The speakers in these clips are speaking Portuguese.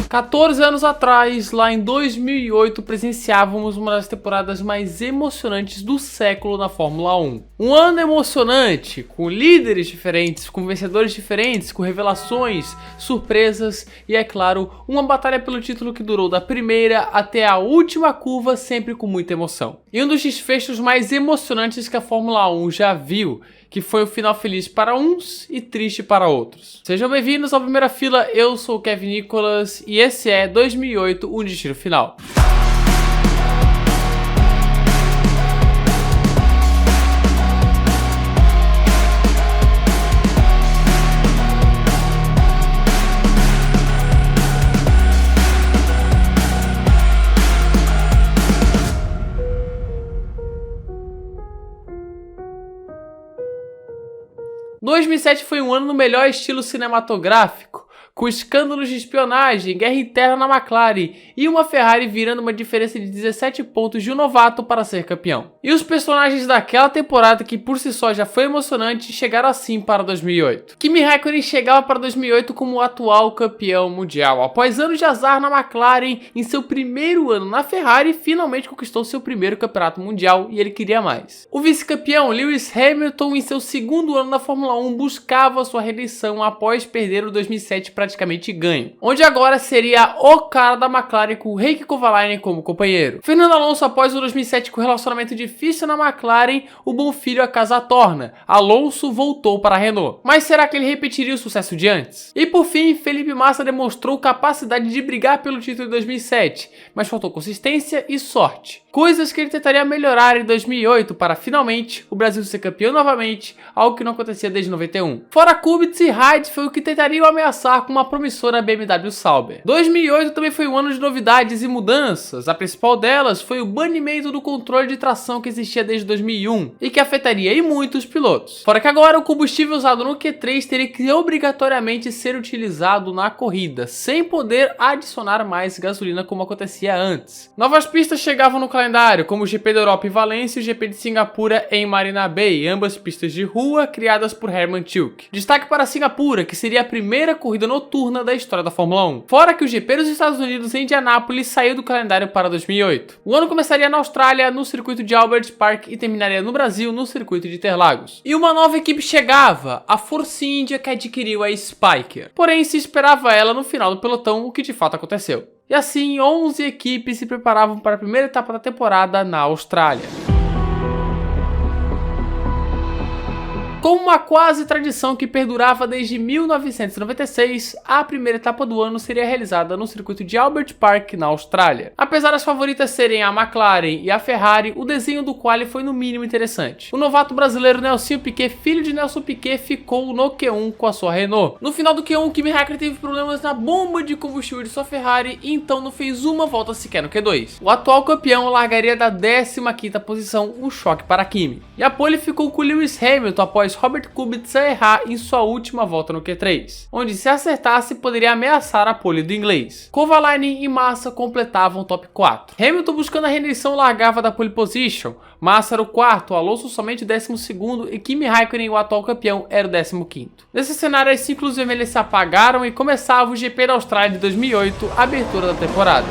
14 anos atrás, lá em 2008, presenciávamos uma das temporadas mais emocionantes do século na Fórmula 1. Um ano emocionante, com líderes diferentes, com vencedores diferentes, com revelações, surpresas e, é claro, uma batalha pelo título que durou da primeira até a última curva, sempre com muita emoção. E um dos desfechos mais emocionantes que a Fórmula 1 já viu, que foi o final feliz para uns e triste para outros. Sejam bem-vindos ao Primeira Fila, eu sou o Kevin Nicolas e esse é 2008, um destino final. « 2007 foi um ano no melhor estilo cinematográfico, com escândalos de espionagem, guerra interna na McLaren e uma Ferrari virando uma diferença de 17 pontos de um novato para ser campeão. E os personagens daquela temporada, que por si só já foi emocionante, chegaram assim para 2008. Kimi Räikkönen chegava para 2008 como o atual campeão mundial. Após anos de azar na McLaren, em seu primeiro ano na Ferrari, finalmente conquistou seu primeiro campeonato mundial e ele queria mais. O vice-campeão Lewis Hamilton, em seu segundo ano na Fórmula 1, buscava sua reeleição após perder o 2007 praticamente ganho, onde agora seria o cara da McLaren com o Heikki Kovalainen como companheiro. Fernando Alonso, após o 2007 com relacionamento difícil na McLaren, o bom filho a casa torna. Alonso voltou para a Renault. Mas será que ele repetiria o sucesso de antes? E por fim, Felipe Massa demonstrou capacidade de brigar pelo título em 2007, mas faltou consistência e sorte. Coisas que ele tentaria melhorar em 2008 para finalmente o Brasil ser campeão novamente, algo que não acontecia desde 91. Fora Kubica e Heidfeld, que tentariam ameaçar com uma promissora BMW Sauber. 2008 também foi um ano de novidades e mudanças. A principal delas foi o banimento do controle de tração que existia desde 2001 e que afetaria e muito os pilotos. Fora que agora o combustível usado no Q3 teria que obrigatoriamente ser utilizado na corrida, sem poder adicionar mais gasolina como acontecia antes. Novas pistas chegavam no calendário, como o GP da Europa em Valência e o GP de Singapura em Marina Bay, ambas pistas de rua criadas por Hermann Tilke. Destaque para Singapura, que seria a primeira corrida noturna da história da Fórmula 1. Fora que o GP dos Estados Unidos em Indianápolis saiu do calendário para 2008. O ano começaria na Austrália, no circuito de Albert Park, e terminaria no Brasil, no circuito de Interlagos. E uma nova equipe chegava, a Force India, que adquiriu a Spyker. Porém, se esperava ela no final do pelotão, o que de fato aconteceu. E assim, 11 equipes se preparavam para a primeira etapa da temporada na Austrália. Com uma quase tradição que perdurava desde 1996, a primeira etapa do ano seria realizada no circuito de Albert Park, na Austrália. Apesar das favoritas serem a McLaren e a Ferrari, o desenho do quali foi no mínimo interessante. O novato brasileiro Nelsinho Piquet, filho de Nelson Piquet, ficou no Q1 com a sua Renault. No final do Q1, Kimi Räikkönen teve problemas na bomba de combustível de sua Ferrari e então não fez uma volta sequer no Q2. O atual campeão largaria da 15ª posição, um choque para Kimi. E a pole ficou com Lewis Hamilton após Robert Kubica errar em sua última volta no Q3, onde se acertasse poderia ameaçar a pole do inglês. Kovalainen e Massa completavam o top 4. Hamilton, buscando a reeleição, largava da pole position, Massa era o quarto, Alonso somente o 12º e Kimi Räikkönen, o atual campeão, era o 15º. Nesse cenário, as ciclos vermelhos se apagaram e começava o GP da Austrália de 2008, a abertura da temporada.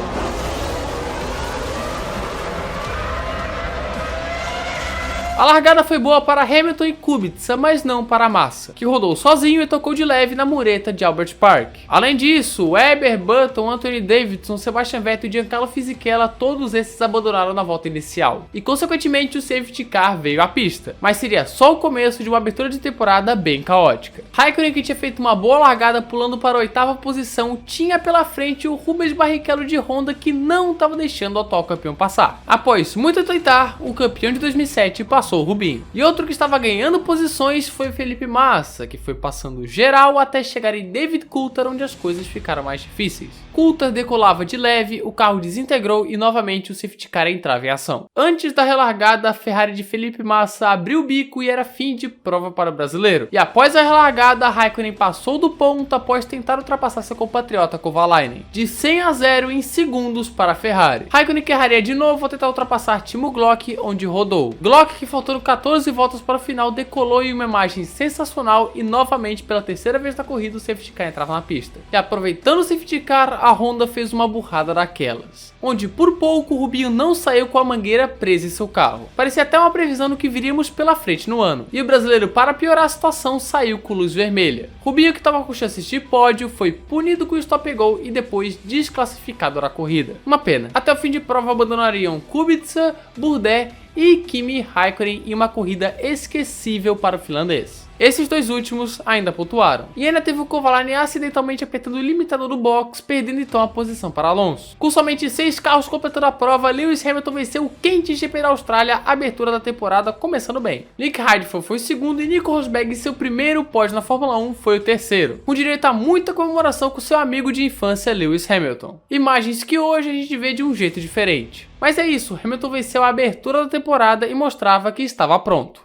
A largada foi boa para Hamilton e Kubica, mas não para Massa, que rodou sozinho e tocou de leve na mureta de Albert Park. Além disso, Webber, Button, Anthony Davidson, Sebastian Vettel e Giancarlo Fisichella, todos esses abandonaram na volta inicial. E consequentemente o safety car veio à pista, mas seria só o começo de uma abertura de temporada bem caótica. Räikkönen, que tinha feito uma boa largada pulando para a 8ª posição, tinha pela frente o Rubens Barrichello de Honda, que não estava deixando o atual campeão passar. Após muito tentar, o campeão de 2007 passou o Rubinho. E outro que estava ganhando posições foi Felipe Massa, que foi passando geral até chegar em David Coulthard, onde as coisas ficaram mais difíceis. Coulthard decolava de leve, o carro desintegrou e novamente o safety car entrava em ação. Antes da relargada, a Ferrari de Felipe Massa abriu o bico e era fim de prova para o brasileiro. E após a relargada, Räikkönen passou do ponto após tentar ultrapassar seu compatriota Kovalainen, de 100-0 em segundos para a Ferrari. Räikkönen erraria de novo ao tentar ultrapassar Timo Glock, onde rodou. Glock, que faltando 14 voltas para o final, decolou em uma imagem sensacional e novamente pela terceira vez na corrida o safety car entrava na pista. E aproveitando o safety car, a Honda fez uma burrada daquelas, onde por pouco o Rubinho não saiu com a mangueira presa em seu carro. Parecia até uma previsão do que viríamos pela frente no ano. E o brasileiro, para piorar a situação, saiu com luz vermelha. Rubinho, que estava com chances de pódio, foi punido com stop and go e depois desclassificado da corrida. Uma pena. Até o fim de prova abandonariam Kubica, Bourdais e Kimi Raikkonen em uma corrida esquecível para o finlandês. Esses dois últimos ainda pontuaram. E ainda teve o Kovalainen acidentalmente apertando o limitador do box, perdendo então a posição para Alonso. Com somente 6 carros completando a prova, Lewis Hamilton venceu o quente GP da Austrália, abertura da temporada começando bem. Nick Heidfeld foi o segundo e Nico Rosberg, seu primeiro pódio na Fórmula 1, foi o terceiro, com direito a muita comemoração com seu amigo de infância Lewis Hamilton. Imagens que hoje a gente vê de um jeito diferente. Mas é isso, Hamilton venceu a abertura da temporada e mostrava que estava pronto.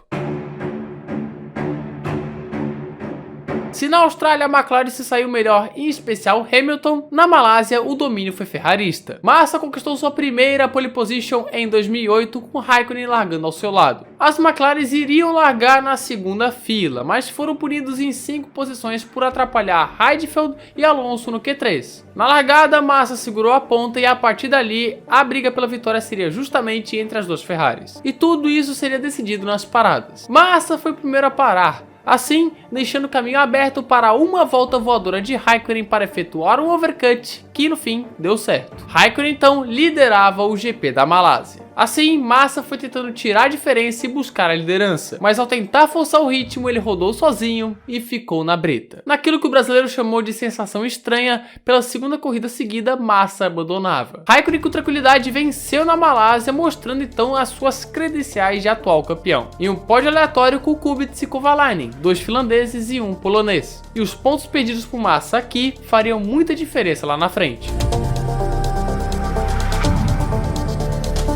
Se na Austrália a McLaren se saiu melhor, em especial Hamilton, na Malásia o domínio foi ferrarista. Massa conquistou sua primeira pole position em 2008 com Raikkonen largando ao seu lado. As McLarens iriam largar na segunda fila, mas foram punidos em 5 posições por atrapalhar Heidfeld e Alonso no Q3. Na largada, Massa segurou a ponta e a partir dali a briga pela vitória seria justamente entre as duas Ferraris. E tudo isso seria decidido nas paradas. Massa foi o primeiro a parar, assim deixando o caminho aberto para uma volta voadora de Raikkonen para efetuar um overcut, que no fim deu certo. Raikkonen então liderava o GP da Malásia. Assim, Massa foi tentando tirar a diferença e buscar a liderança, mas ao tentar forçar o ritmo ele rodou sozinho e ficou na breta. Naquilo que o brasileiro chamou de sensação estranha, pela segunda corrida seguida Massa abandonava. Raikkonen com tranquilidade venceu na Malásia, mostrando então as suas credenciais de atual campeão. Em um pódio aleatório com Kubica e Kovalainen, 2 finlandeses e 1 polonês. E os pontos perdidos por Massa aqui fariam muita diferença lá na frente.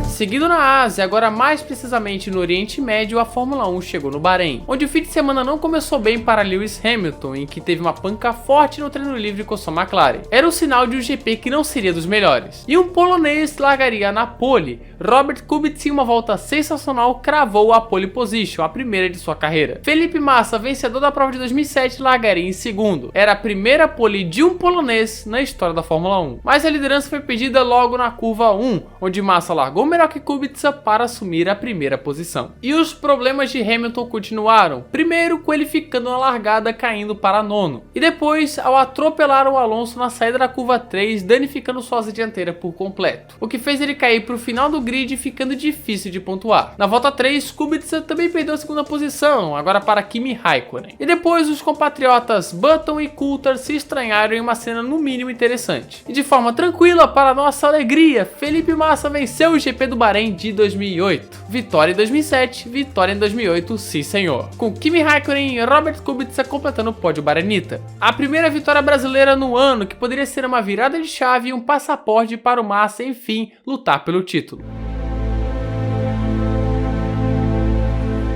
Seguindo na Ásia, agora mais precisamente no Oriente Médio, a Fórmula 1 chegou no Bahrein, onde o fim de semana não começou bem para Lewis Hamilton, em que teve uma panca forte no treino livre com sua McLaren. Era um sinal de um GP que não seria dos melhores. E um polonês largaria na pole. Robert Kubica, em uma volta sensacional, cravou a pole position, a primeira de sua carreira. Felipe Massa, vencedor da prova de 2007, largaria em segundo. Era a primeira pole de um polonês na história da Fórmula 1. Mas a liderança foi perdida logo na curva 1, onde Massa largou melhor que Kubica para assumir a primeira posição. E os problemas de Hamilton continuaram, primeiro com ele ficando na largada caindo para nono, e depois ao atropelar o Alonso na saída da curva 3, danificando sua asa dianteira por completo, o que fez ele cair para o final do grid, ficando difícil de pontuar. Na volta 3, Kubica também perdeu a segunda posição, agora para Kimi Raikkonen. E depois os compatriotas Button e Coulthard se estranharam em uma cena no mínimo interessante. E de forma tranquila, para nossa alegria, Felipe Massa venceu o GP do Bahrein de 2008. Vitória em 2007, vitória em 2008, sim senhor. Com Kimi Raikkonen e Robert Kubica completando o pódio bahrenita. A primeira vitória brasileira no ano, que poderia ser uma virada de chave e um passaporte para o Massa, enfim, lutar pelo título.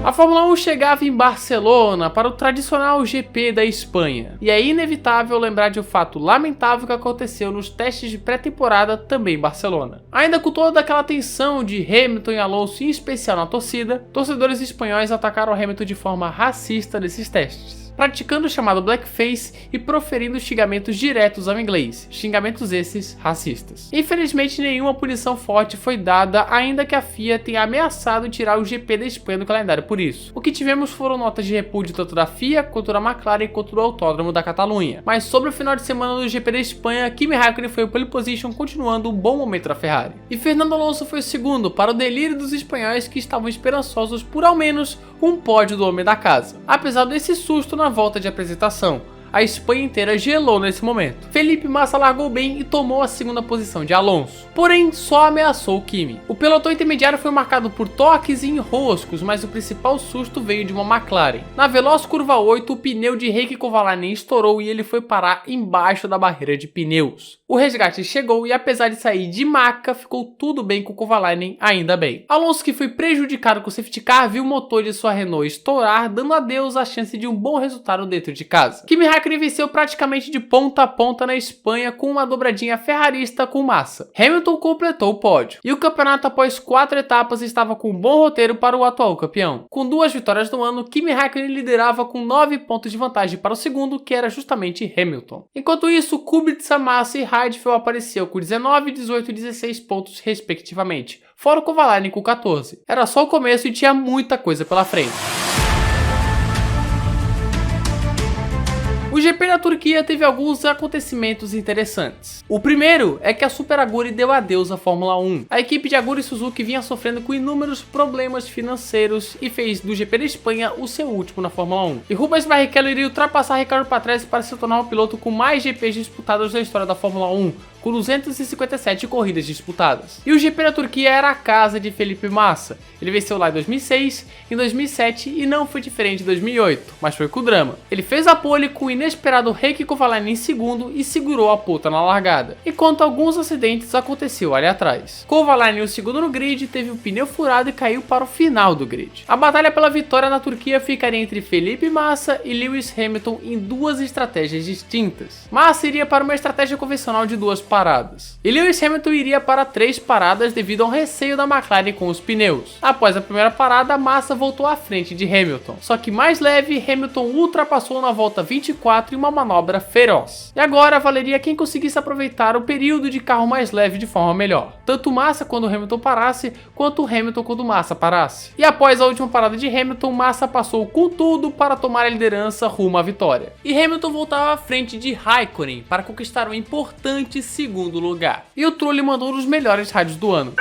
A Fórmula 1 chegava em Barcelona para o tradicional GP da Espanha, e é inevitável lembrar de um fato lamentável que aconteceu nos testes de pré-temporada também em Barcelona. Ainda com toda aquela tensão de Hamilton e Alonso, em especial na torcida, torcedores espanhóis atacaram Hamilton de forma racista nesses testes, praticando o chamado blackface e proferindo xingamentos diretos ao inglês, xingamentos esses racistas. Infelizmente nenhuma punição forte foi dada, ainda que a FIA tenha ameaçado tirar o GP da Espanha do calendário por isso. O que tivemos foram notas de repúdio tanto da FIA, quanto da McLaren, quanto do Autódromo da Catalunha. Mas sobre o final de semana do GP da Espanha, Kimi Raikkonen foi o pole position, continuando um bom momento da Ferrari. E Fernando Alonso foi o segundo, para o delírio dos espanhóis que estavam esperançosos por ao menos um pódio do homem da casa. Apesar desse susto na volta de apresentação, a Espanha inteira gelou nesse momento. Felipe Massa largou bem e tomou a segunda posição de Alonso, porém só ameaçou o Kimi. O pelotão intermediário foi marcado por toques e enroscos, mas o principal susto veio de uma McLaren. Na veloz curva 8, o pneu de Heikki Kovalainen estourou e ele foi parar embaixo da barreira de pneus. O resgate chegou e apesar de sair de maca, ficou tudo bem com Kovalainen, ainda bem. Alonso, que foi prejudicado com o safety car, viu o motor de sua Renault estourar, dando adeus à chance de um bom resultado dentro de casa. Kimi Raikkonen venceu praticamente de ponta a ponta na Espanha com uma dobradinha ferrarista com Massa. Hamilton completou o pódio. E o campeonato após 4 etapas estava com um bom roteiro para o atual campeão. Com 2 vitórias no ano, Kimi Raikkonen liderava com 9 pontos de vantagem para o segundo, que era justamente Hamilton. Enquanto isso, Kubica, Massa e Heidfeld apareciam com 19, 18 e 16 pontos respectivamente, fora o Kovalainen com 14. Era só o começo e tinha muita coisa pela frente. O GP da Turquia teve alguns acontecimentos interessantes. O primeiro é que a Super Aguri deu adeus à Fórmula 1. A equipe de Aguri Suzuki vinha sofrendo com inúmeros problemas financeiros e fez do GP da Espanha o seu último na Fórmula 1. E Rubens Barrichello iria ultrapassar Ricardo Patrese para se tornar o piloto com mais GPs disputados na história da Fórmula 1, com 257 corridas disputadas. E o GP da Turquia era a casa de Felipe Massa. Ele venceu lá em 2006, em 2007 e não foi diferente em 2008, mas foi com o drama. Ele fez a pole com o inesperado Heikki Kovalainen em segundo e segurou a ponta na largada, enquanto alguns acidentes aconteciam ali atrás. Kovalainen, o segundo no grid, teve o pneu furado e caiu para o final do grid. A batalha pela vitória na Turquia ficaria entre Felipe Massa e Lewis Hamilton em 2 estratégias distintas. Massa iria para uma estratégia convencional de 2 paradas, e Lewis Hamilton iria para 3 paradas devido ao receio da McLaren com os pneus. Após a primeira parada, Massa voltou à frente de Hamilton, só que mais leve, Hamilton ultrapassou na volta 24 em uma manobra feroz. E agora valeria quem conseguisse aproveitar o período de carro mais leve de forma melhor, tanto Massa quando Hamilton parasse, quanto Hamilton quando Massa parasse. E após a última parada de Hamilton, Massa passou com tudo para tomar a liderança rumo à vitória. E Hamilton voltava à frente de Raikkonen para conquistar um importante segundo lugar. E o Trulli mandou um dos melhores rádios do ano.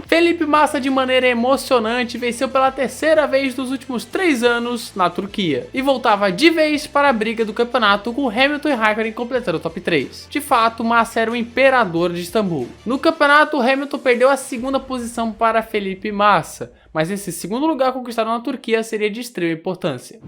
Felipe Massa, de maneira emocionante, venceu pela 3ª vez nos últimos 3 anos na Turquia e voltava de vez para a briga do campeonato, com Hamilton e Raikkonen completando o top 3. De fato, Massa era o imperador de Istambul. No campeonato, Hamilton perdeu a 2ª posição para Felipe Massa, mas esse segundo lugar conquistado na Turquia seria de extrema importância.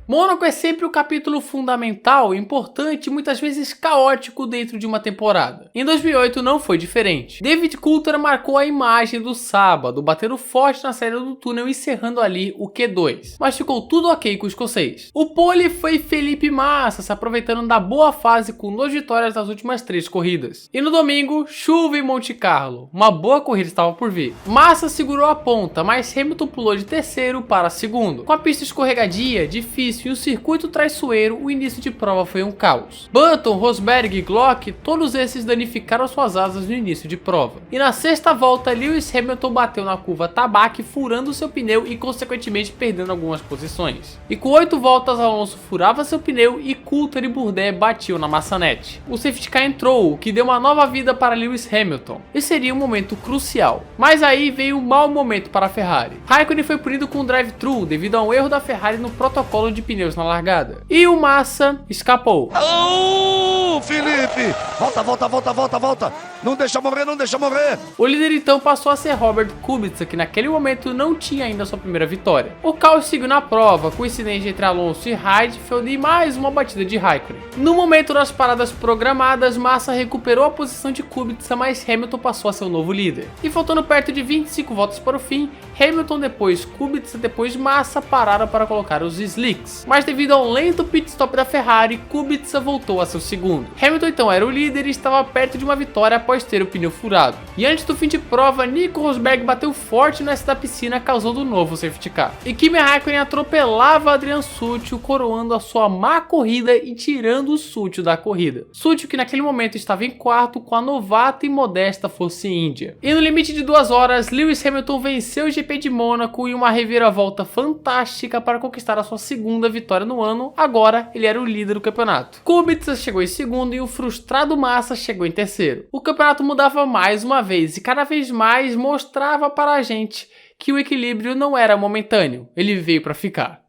Mônaco é sempre um capítulo fundamental, importante e muitas vezes caótico dentro de uma temporada. Em 2008 não foi diferente. David Coulthard marcou a imagem do sábado, batendo forte na saída do túnel e encerrando ali o Q2. Mas ficou tudo ok com o escocês. O pole foi Felipe Massa, se aproveitando da boa fase com 2 vitórias nas últimas 3 corridas. E no domingo, chuva em Monte Carlo. Uma boa corrida estava por vir. Massa segurou a ponta, mas Hamilton pulou de 3º para 2º. Com a pista escorregadia, difícil e o circuito traiçoeiro, o início de prova foi um caos. Button, Rosberg e Glock, todos esses danificaram suas asas no início de prova. E na 6ª volta, Lewis Hamilton bateu na curva Tabaque, furando seu pneu e consequentemente perdendo algumas posições. E com 8 voltas, Alonso furava seu pneu e Coulthard e Bourdais batiam na maçanete. O safety car entrou, o que deu uma nova vida para Lewis Hamilton, e seria um momento crucial. Mas aí veio um mau momento para a Ferrari. Raikkonen foi punido com um drive-thru devido a um erro da Ferrari no protocolo de pneus na largada. E o Massa escapou. Felipe! Volta! Não deixa morrer, não deixa morrer! O líder então passou a ser Robert Kubica, que naquele momento não tinha ainda sua primeira vitória. O caos seguiu na prova, com incidente entre Alonso e Heidfeld e mais uma batida de Raikkonen. No momento das paradas programadas, Massa recuperou a posição de Kubica, mas Hamilton passou a ser o novo líder. E faltando perto de 25 voltas para o fim, Hamilton depois Kubica depois Massa pararam para colocar os slicks. Mas devido a um lento pit stop da Ferrari, Kubica voltou a seu segundo. Hamilton então era o líder e estava perto de uma vitória após ter o pneu furado. E antes do fim de prova, Nico Rosberg bateu forte no S da piscina, causando um novo safety car. E Kimi Raikkonen atropelava Adrian Sutil, coroando a sua má corrida e tirando o Sutil da corrida. Sutil, que naquele momento estava em 4º com a novata e modesta Force India. E no limite de 2 horas, Lewis Hamilton venceu o GP de Mônaco em uma reviravolta fantástica para conquistar a sua 2ª vitória no ano. Agora ele era o líder do campeonato. Kubica chegou em 2º e o frustrado Massa chegou em 3º. O campeonato mudava mais uma vez e cada vez mais mostrava para a gente que o equilíbrio não era momentâneo, ele veio para ficar.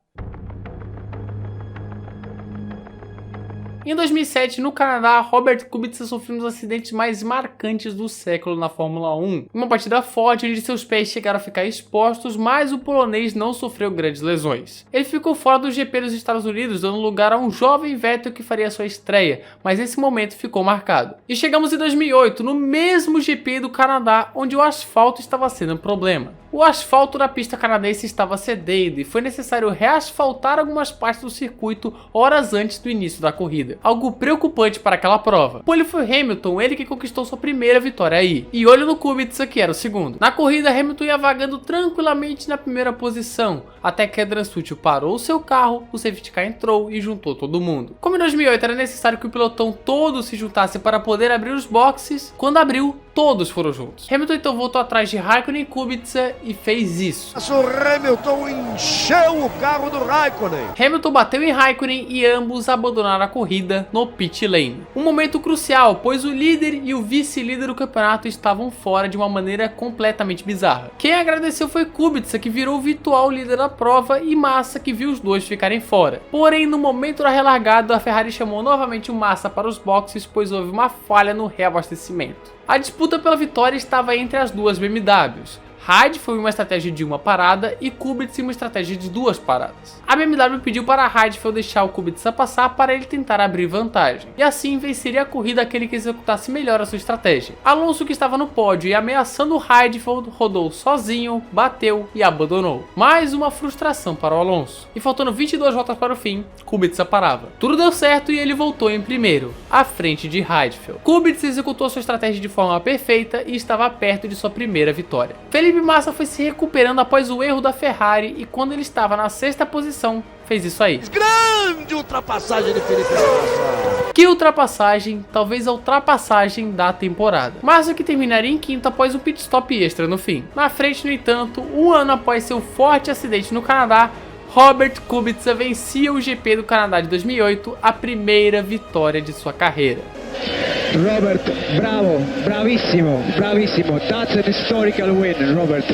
Em 2007, no Canadá, Robert Kubica sofreu um dos acidentes mais marcantes do século na Fórmula 1. Uma batida forte onde seus pés chegaram a ficar expostos, mas o polonês não sofreu grandes lesões. Ele ficou fora do GP dos Estados Unidos, dando lugar a um jovem Vettel que faria sua estreia, mas esse momento ficou marcado. E chegamos em 2008, no mesmo GP do Canadá, onde o asfalto estava sendo um problema. O asfalto da pista canadense estava cedendo e foi necessário reasfaltar algumas partes do circuito horas antes do início da corrida. Algo preocupante para aquela prova. Pole foi Hamilton, ele que conquistou sua primeira vitória aí. E olho no Kubica, que era o segundo. Na corrida, Hamilton ia vagando tranquilamente na primeira posição, até que Adrian Sutil parou o seu carro, o safety car entrou e juntou todo mundo. Como em 2008 era necessário que o pelotão todo se juntasse para poder abrir os boxes, quando abriu, todos foram juntos. Hamilton então voltou atrás de Raikkonen e Kubica e fez isso. O Hamilton encheu o carro do Raikkonen. Hamilton bateu em Raikkonen e ambos abandonaram a corrida no pit lane. Um momento crucial, pois o líder e o vice-líder do campeonato estavam fora de uma maneira completamente bizarra. Quem agradeceu foi Kubica, que virou o virtual líder da prova, e Massa, que viu os dois ficarem fora. Porém, no momento da relargada, a Ferrari chamou novamente o Massa para os boxes, pois houve uma falha no reabastecimento. A disputa pela vitória estava entre as duas BMWs. Hyde foi uma estratégia de uma parada e Kubica uma estratégia de 2 paradas. A BMW pediu para Hyde deixar o Kubica passar para ele tentar abrir vantagem, e assim venceria a corrida aquele que executasse melhor a sua estratégia. Alonso, que estava no pódio e ameaçando Hyde, rodou sozinho, bateu e abandonou. Mais uma frustração para o Alonso. E faltando 22 voltas para o fim, Kubica parava. Tudo deu certo e ele voltou em primeiro, à frente de Heidfeld. Kubica executou sua estratégia de forma perfeita e estava perto de sua primeira vitória. Felipe Massa foi se recuperando após o erro da Ferrari e quando ele estava na 6ª posição, fez isso aí. Grande ultrapassagem de Felipe Massa. Que ultrapassagem, talvez a ultrapassagem da temporada. Massa que terminaria em 5º após um pit stop extra no fim. Na frente, no entanto, um ano após seu forte acidente no Canadá, Robert Kubica vencia o GP do Canadá de 2008, a primeira vitória de sua carreira. Robert, bravo, bravissimo, bravissimo. That's an historical win, Robert.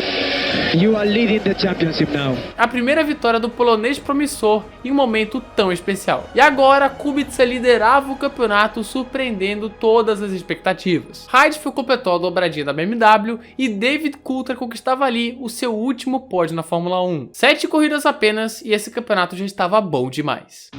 You are leading the championship now. A primeira vitória do polonês promissor em um momento tão especial. E agora, Kubica liderava o campeonato, surpreendendo todas as expectativas. Heidfeld completou a dobradinha da BMW e David Coulthard conquistava ali o seu último pódio na Fórmula 1. 7 corridas apenas e esse campeonato já estava bom demais.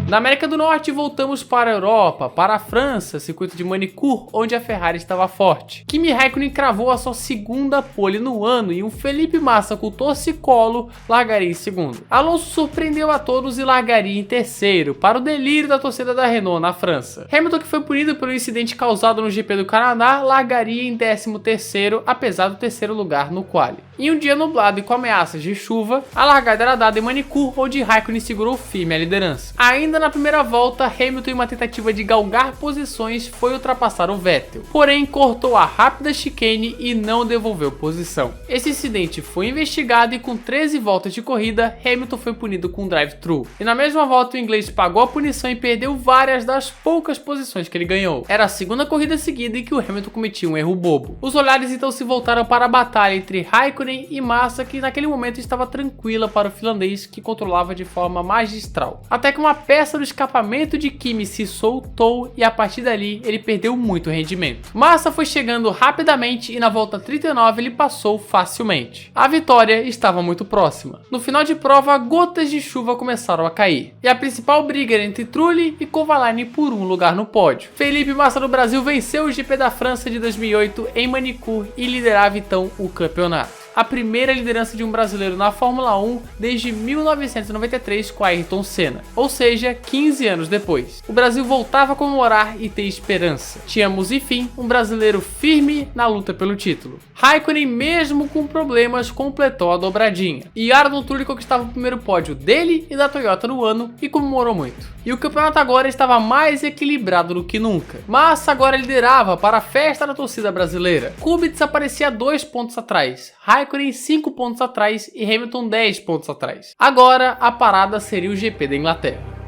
Da América do Norte, voltamos para a Europa, para a França, circuito de Manicourt, onde a Ferrari estava forte. Kimi Räikkönen cravou a sua segunda pole no ano e um Felipe Massa com torcicolo largaria em segundo. Alonso surpreendeu a todos e largaria em terceiro, para o delírio da torcida da Renault na França. Hamilton, que foi punido pelo incidente causado no GP do Canadá, largaria em 13º, apesar do terceiro lugar no quali. Em um dia nublado e com ameaças de chuva, a largada era dada em Manicourt, onde Räikkönen segurou firme a liderança. Ainda na primeira volta, Hamilton, em uma tentativa de galgar posições, foi ultrapassar o Vettel, porém cortou a rápida chicane e não devolveu posição. Esse incidente foi investigado e com 13 voltas de corrida, Hamilton foi punido com drive-thru. E na mesma volta, o inglês pagou a punição e perdeu várias das poucas posições que ele ganhou. Era a segunda corrida seguida em que o Hamilton cometia um erro bobo. Os olhares então se voltaram para a batalha entre Räikkönen e Massa, que naquele momento estava tranquila para o finlandês, que controlava de forma magistral. Até que uma peça do escapamento de Kimi se soltou e a partir dali ele perdeu muito rendimento. Massa foi chegando rapidamente e na volta 39 ele passou facilmente. A vitória estava muito próxima. No final de prova, gotas de chuva começaram a cair e a principal briga era entre Trulli e Kovalainen por um lugar no pódio. Felipe Massa do Brasil venceu o GP da França de 2008 em Manicourt e liderava então o campeonato. A primeira liderança de um brasileiro na Fórmula 1 desde 1993 com Ayrton Senna, ou seja, 15 anos depois. O Brasil voltava a comemorar e ter esperança. Tínhamos, enfim, um brasileiro firme na luta pelo título. Räikkönen, mesmo com problemas, completou a dobradinha. E Arnold Trulli conquistava o primeiro pódio dele e da Toyota no ano e comemorou muito. E o campeonato agora estava mais equilibrado do que nunca. Massa agora liderava para a festa da torcida brasileira. Kubica aparecia 2 pontos atrás, Räikkönen 5 pontos atrás e Hamilton 10 pontos atrás. Agora a parada seria o GP da Inglaterra.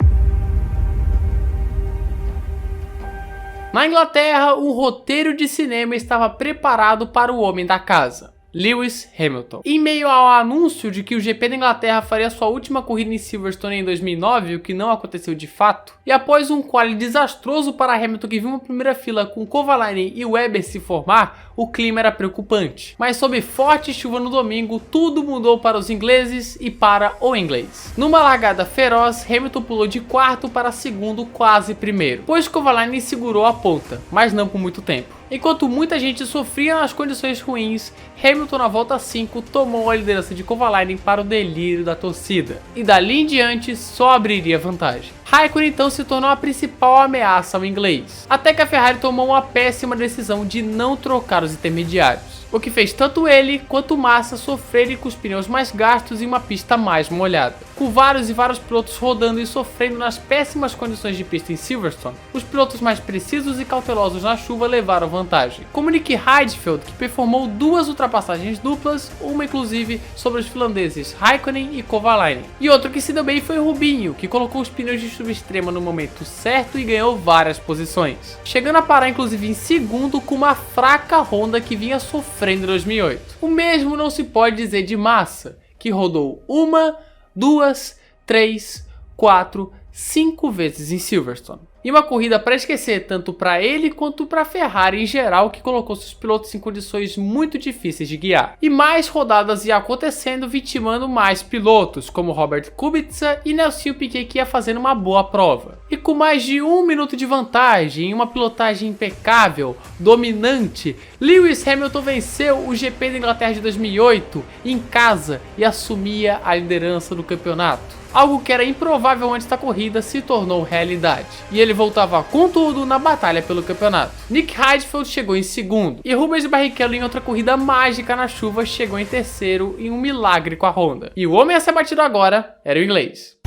Na Inglaterra, um roteiro de cinema estava preparado para o homem da casa. Lewis Hamilton. Em meio ao anúncio de que o GP da Inglaterra faria sua última corrida em Silverstone em 2009, o que não aconteceu de fato, e após um quali desastroso para Hamilton que viu uma primeira fila com Kovalainen e Webber se formar, o clima era preocupante. Mas sob forte chuva no domingo, tudo mudou para os ingleses e para o inglês. Numa largada feroz, Hamilton pulou de quarto para segundo, quase primeiro, pois Kovalainen segurou a ponta, mas não por muito tempo. Enquanto muita gente sofria nas condições ruins, Hamilton na volta 5 tomou a liderança de Kovalainen para o delírio da torcida, e dali em diante só abriria vantagem. Raikkonen então se tornou a principal ameaça ao inglês, até que a Ferrari tomou uma péssima decisão de não trocar os intermediários, o que fez tanto ele quanto Massa sofrerem com os pneus mais gastos em uma pista mais molhada. Com vários pilotos rodando e sofrendo nas péssimas condições de pista em Silverstone, os pilotos mais precisos e cautelosos na chuva levaram vantagem, como Nick Heidfeld, que performou 2 ultrapassagens duplas, uma inclusive sobre os finlandeses Raikkonen e Kovalainen. E outro que se deu bem foi Rubinho, que colocou os pneus de chuva extrema no momento certo e ganhou várias posições, chegando a parar inclusive em segundo com uma fraca Honda que vinha sofrendo em 2008. O mesmo não se pode dizer de Massa, que rodou 1, 2, 3, 4, 5 vezes em Silverstone. E uma corrida para esquecer tanto para ele quanto para a Ferrari em geral, que colocou seus pilotos em condições muito difíceis de guiar. E mais rodadas iam acontecendo, vitimando mais pilotos, como Robert Kubica e Nelsinho Piquet, que ia fazendo uma boa prova. E com mais de 1 minuto de vantagem e uma pilotagem impecável, dominante, Lewis Hamilton venceu o GP da Inglaterra de 2008 em casa e assumia a liderança do campeonato. Algo que era improvável antes da corrida se tornou realidade, e ele voltava com tudo na batalha pelo campeonato. Nick Heidfeld chegou em segundo, e Rubens Barrichello, em outra corrida mágica na chuva, chegou em terceiro em um milagre com a Honda. E o homem a ser batido agora era o inglês.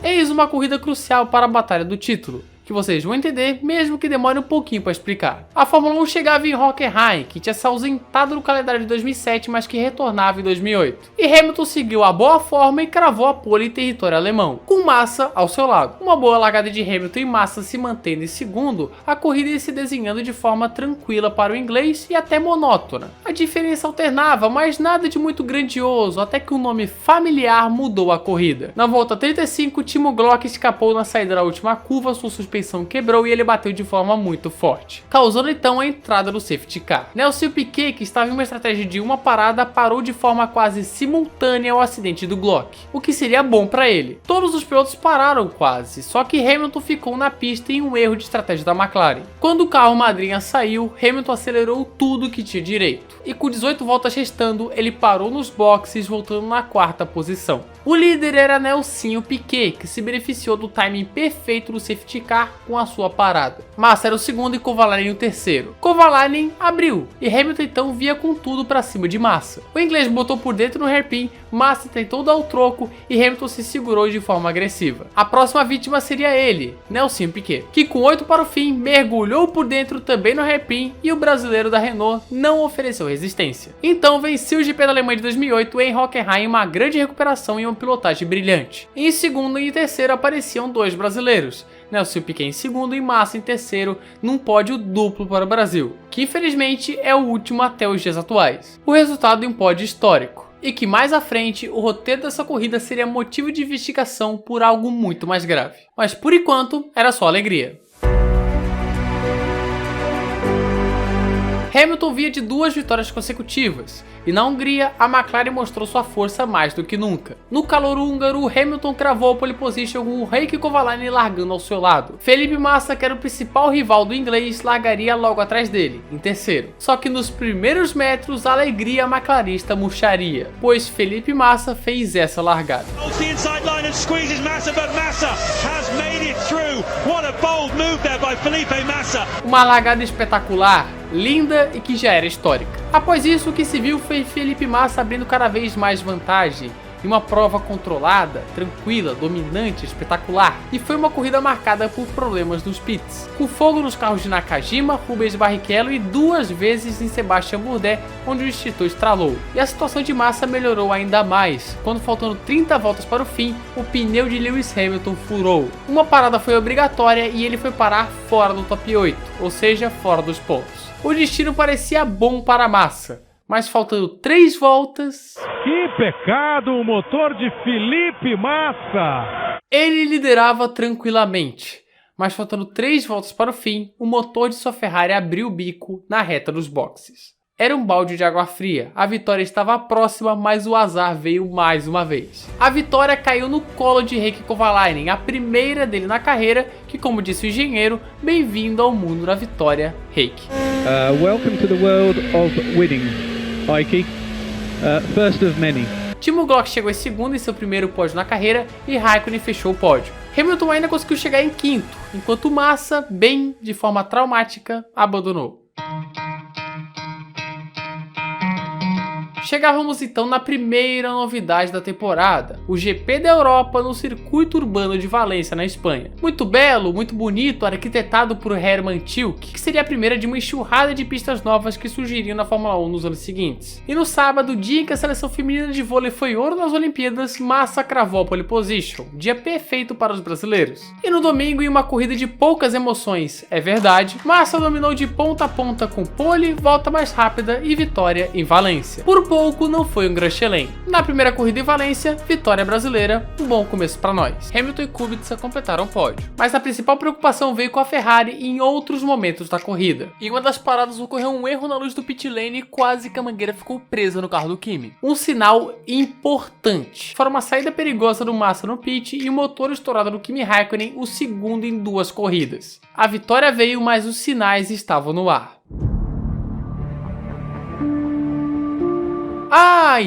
Eis uma corrida crucial para a batalha do título, que vocês vão entender, mesmo que demore um pouquinho para explicar. A Fórmula 1 chegava em Hockenheim, que tinha se ausentado do calendário de 2007, mas que retornava em 2008. E Hamilton seguiu a boa forma e cravou a pole em território alemão, com Massa ao seu lado. Uma boa largada de Hamilton e Massa se mantendo em segundo, a corrida ia se desenhando de forma tranquila para o inglês e até monótona. A diferença alternava, mas nada de muito grandioso, até que um nome familiar mudou a corrida. Na volta 35, Timo Glock escapou na saída da última curva, sua suspensão quebrou e ele bateu de forma muito forte, causando então a entrada do safety car. Nelsinho Piquet, que estava em uma estratégia de uma parada, parou de forma quase simultânea ao acidente do Glock, o que seria bom para ele. Todos os pilotos pararam quase, só que Hamilton ficou na pista em um erro de estratégia da McLaren. Quando o carro madrinha saiu, Hamilton acelerou tudo que tinha direito, e com 18 voltas restando, ele parou nos boxes, voltando na 4ª posição. O líder era Nelsinho Piquet, que se beneficiou do timing perfeito do safety car com a sua parada. Massa era o segundo e Kovalainen o terceiro. Kovalainen abriu, e Hamilton então via com tudo para cima de Massa. O inglês botou por dentro no hairpin, Massa tentou dar o troco e Hamilton se segurou de forma agressiva. A próxima vítima seria ele, Nelsinho Piquet, que com 8 para o fim, mergulhou por dentro também no hairpin e o brasileiro da Renault não ofereceu resistência. Então venceu o GP da Alemanha de 2008 em Hockenheim, uma grande recuperação e uma pilotagem brilhante. Em segundo e terceiro apareciam 2 brasileiros, Nelsinho Piquet em segundo e Massa em terceiro, num pódio duplo para o Brasil, que infelizmente é o último até os dias atuais. O resultado em um pódio histórico, e que mais à frente o roteiro dessa corrida seria motivo de investigação por algo muito mais grave. Mas por enquanto era só alegria. Hamilton vinha de 2 vitórias consecutivas, e na Hungria a McLaren mostrou sua força mais do que nunca. No calor húngaro, Hamilton cravou a pole position com o Heikki Kovalainen largando ao seu lado. Felipe Massa, que era o principal rival do inglês, largaria logo atrás dele, em terceiro. Só que nos primeiros metros a alegria McLarista murcharia, pois Felipe Massa fez essa largada. Uma largada espetacular, linda e que já era histórica. Após isso, o que se viu foi Felipe Massa abrindo cada vez mais vantagem, em uma prova controlada, tranquila, dominante, espetacular, e foi uma corrida marcada por problemas nos pits, com fogo nos carros de Nakajima, Rubens Barrichello e 2 vezes em Sebastian Bourdais, onde o extintor estralou. E a situação de Massa melhorou ainda mais, quando faltando 30 voltas para o fim, o pneu de Lewis Hamilton furou. Uma parada foi obrigatória e ele foi parar fora do top 8, ou seja, fora dos pontos. O destino parecia bom para Massa, mas faltando 3 voltas... Que pecado, o motor de Felipe Massa! Ele liderava tranquilamente, mas faltando 3 voltas para o fim, o motor de sua Ferrari abriu o bico na reta dos boxes. Era um balde de água fria, a vitória estava próxima, mas o azar veio mais uma vez. A vitória caiu no colo de Heikki Kovalainen, a primeira dele na carreira, que, como disse o engenheiro, bem-vindo ao mundo da vitória, Heikki. Welcome to the world of winning, Heikki. First of many. Timo Glock chegou em segundo em seu primeiro pódio na carreira e Raikkonen fechou o pódio. Hamilton ainda conseguiu chegar em quinto, enquanto Massa, bem de forma traumática, abandonou. Chegávamos então na primeira novidade da temporada, o GP da Europa no circuito urbano de Valência, na Espanha. Muito belo, muito bonito, arquitetado por Hermann Tilke, que seria a primeira de uma enxurrada de pistas novas que surgiriam na Fórmula 1 nos anos seguintes. E no sábado, dia em que a seleção feminina de vôlei foi ouro nas Olimpíadas, Massa cravou a pole position, dia perfeito para os brasileiros. E no domingo, em uma corrida de poucas emoções, é verdade, Massa dominou de ponta a ponta com pole, volta mais rápida e vitória em Valência. Por pouco não foi um Grand Chelem. Na primeira corrida em Valência, vitória brasileira, um bom começo para nós. Hamilton e Kubica completaram o pódio. Mas a principal preocupação veio com a Ferrari em outros momentos da corrida. Em uma das paradas ocorreu um erro na luz do pit lane e quase que a mangueira ficou presa no carro do Kimi. Um sinal importante. Fora uma saída perigosa do Massa no pit e o motor estourado do Kimi Raikkonen, o segundo em 2 corridas. A vitória veio, mas os sinais estavam no ar.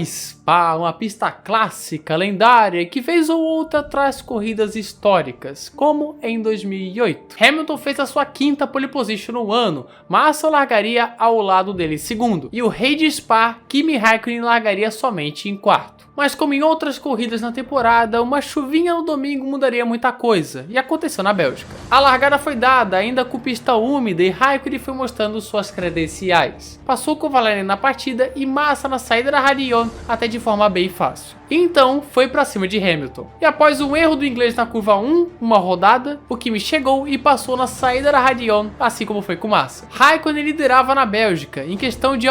Spa, uma pista clássica, lendária, que vez ou outra traz corridas históricas, como em 2008. Hamilton fez a sua 5ª pole position no ano, Massa largaria ao lado dele em segundo, e o rei de Spa, Kimi Raikkonen, largaria somente em 4º. Mas como em outras corridas na temporada, uma chuvinha no domingo mudaria muita coisa, e aconteceu na Bélgica. A largada foi dada ainda com pista úmida e Raikkonen foi mostrando suas credenciais. Passou Kovalainen na partida e Massa na saída da Radion até de forma bem fácil. Então foi pra cima de Hamilton. E após um erro do inglês na curva 1, uma rodada, o Kimi chegou e passou na saída da Radion, assim como foi com Massa. Raikkonen liderava na Bélgica, em questão de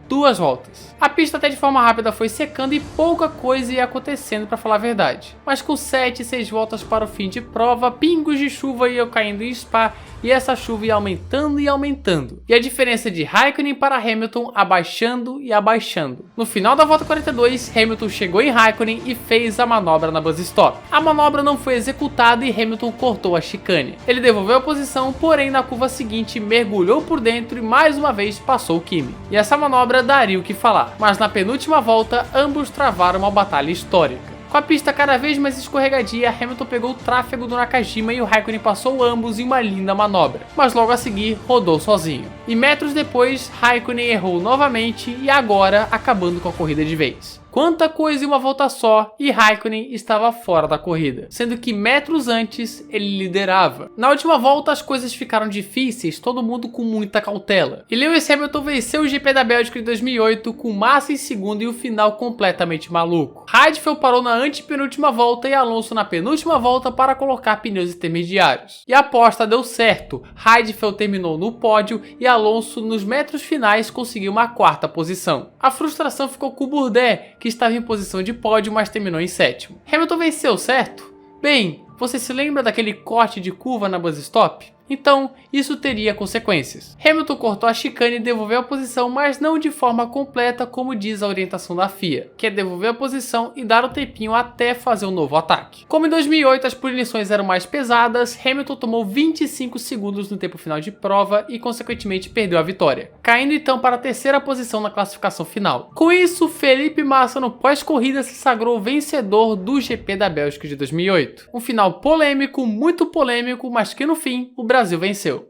2 voltas. A pista até de forma rápida foi secando e pouca coisa ia acontecendo, para falar a verdade. Mas com 7 e 6 voltas para o fim de prova, pingos de chuva iam caindo em Spa e essa chuva ia aumentando e aumentando. E a diferença de Raikkonen para Hamilton abaixando e abaixando. No final da volta 42, Hamilton chegou em Raikkonen e fez a manobra na buzz stop. A manobra não foi executada e Hamilton cortou a chicane. Ele devolveu a posição, porém na curva seguinte mergulhou por dentro e mais uma vez passou o Kimi. E essa manobra daria o que falar. Mas na penúltima volta, ambos travaram uma batalha histórica. Com a pista cada vez mais escorregadia, Hamilton pegou o tráfego do Nakajima e o Raikkonen passou ambos em uma linda manobra, mas logo a seguir rodou sozinho. E metros depois, Raikkonen errou novamente e agora acabando com a corrida de vez. Quanta coisa em uma volta só, e Raikkonen estava fora da corrida, sendo que metros antes ele liderava. Na última volta as coisas ficaram difíceis, todo mundo com muita cautela. E Lewis Hamilton venceu o GP da Bélgica de 2008 com Massa em segundo e o final completamente maluco. Heidfeld parou na antepenúltima volta e Alonso na penúltima volta para colocar pneus intermediários. E a aposta deu certo, Heidfeld terminou no pódio e Alonso nos metros finais conseguiu uma 4ª posição. A frustração ficou com o Bourdais, que estava em posição de pódio, mas terminou em 7º. Hamilton venceu, certo? Bem, você se lembra daquele corte de curva na buzz stop? Então, isso teria consequências. Hamilton cortou a chicane e devolveu a posição, mas não de forma completa, como diz a orientação da FIA, que é devolver a posição e dar o tempinho até fazer um novo ataque. Como em 2008 as punições eram mais pesadas, Hamilton tomou 25 segundos no tempo final de prova e consequentemente perdeu a vitória, caindo então para a 3ª posição na classificação final. Com isso, Felipe Massa no pós-corrida se sagrou vencedor do GP da Bélgica de 2008. Um final polêmico, muito polêmico, mas que no fim o Brasil venceu.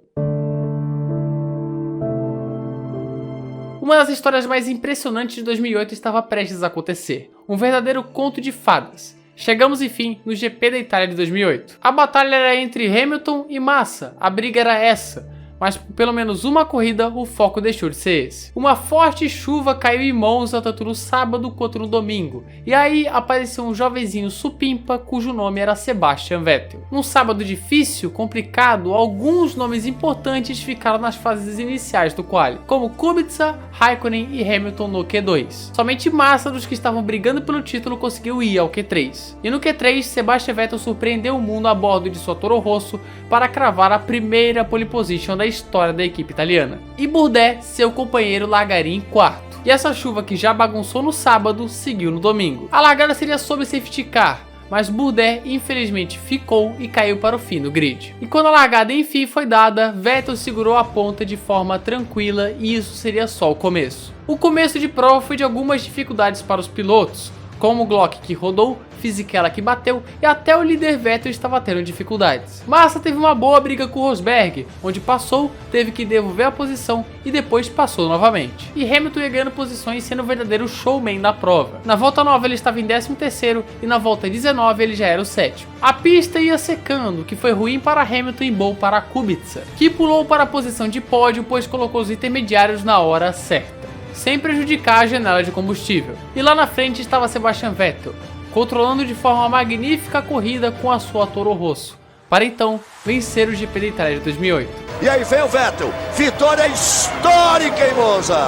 Uma das histórias mais impressionantes de 2008 estava prestes a acontecer. um verdadeiro conto de fadas. Chegamos enfim no GP da Itália de 2008. A batalha era entre Hamilton e Massa, a briga era essa, mas por pelo menos uma corrida o foco deixou de ser esse. Uma forte chuva caiu em Monza tanto no sábado quanto no domingo, e aí apareceu um jovenzinho supimpa cujo nome era Sebastian Vettel. Num sábado difícil, complicado, alguns nomes importantes ficaram nas fases iniciais do quali, como Kubica, Raikkonen e Hamilton no Q2. Somente Massa dos que estavam brigando pelo título conseguiu ir ao Q3. E no Q3, Sebastian Vettel surpreendeu o mundo a bordo de sua Toro Rosso para cravar a primeira pole position da história da equipe italiana. E Bourdais, seu companheiro, largaria em quarto. E essa chuva que já bagunçou no sábado, seguiu no domingo. A largada seria sob safety car, mas Bourdais infelizmente ficou e caiu para o fim do grid. E quando a largada enfim foi dada, Vettel segurou a ponta de forma tranquila e isso seria só o começo. O começo de prova foi de algumas dificuldades para os pilotos, como o Glock que rodou, Fisichella que bateu e até o líder Vettel estava tendo dificuldades. Massa teve uma boa briga com Rosberg, onde passou, teve que devolver a posição e depois passou novamente. E Hamilton ia ganhando posições sendo o verdadeiro showman da prova. Na volta 9 ele estava em 13º e na volta 19 ele já era o 7º. A pista ia secando, o que foi ruim para Hamilton e bom para Kubica, que pulou para a posição de pódio pois colocou os intermediários na hora certa, sem prejudicar a janela de combustível. E lá na frente estava Sebastian Vettel, controlando de forma magnífica a corrida com a sua Toro Rosso, para então vencer o GP da Itália de 2008. E aí vem o Vettel, vitória histórica em Monza!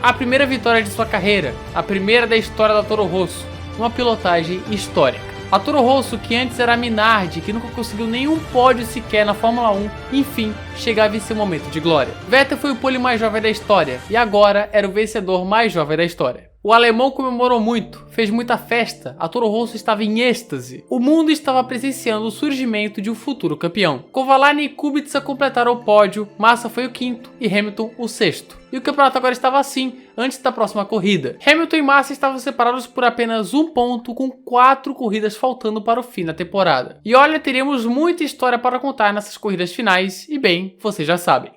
A primeira vitória de sua carreira, a primeira da história da Toro Rosso, uma pilotagem histórica. A Toro Rosso, que antes era a Minardi, que nunca conseguiu nenhum pódio sequer na Fórmula 1, enfim, chegava em seu momento de glória. Vettel foi o pole mais jovem da história, e agora era o vencedor mais jovem da história. O alemão comemorou muito, fez muita festa, a Toro Rosso estava em êxtase. O mundo estava presenciando o surgimento de um futuro campeão. Kovalainen e Kubica completaram o pódio, Massa foi o 5º e Hamilton o 6º. E o campeonato agora estava assim, antes da próxima corrida. Hamilton e Massa estavam separados por apenas um ponto, com 4 corridas faltando para o fim da temporada. E olha, teríamos muita história para contar nessas corridas finais, e bem, vocês já sabem.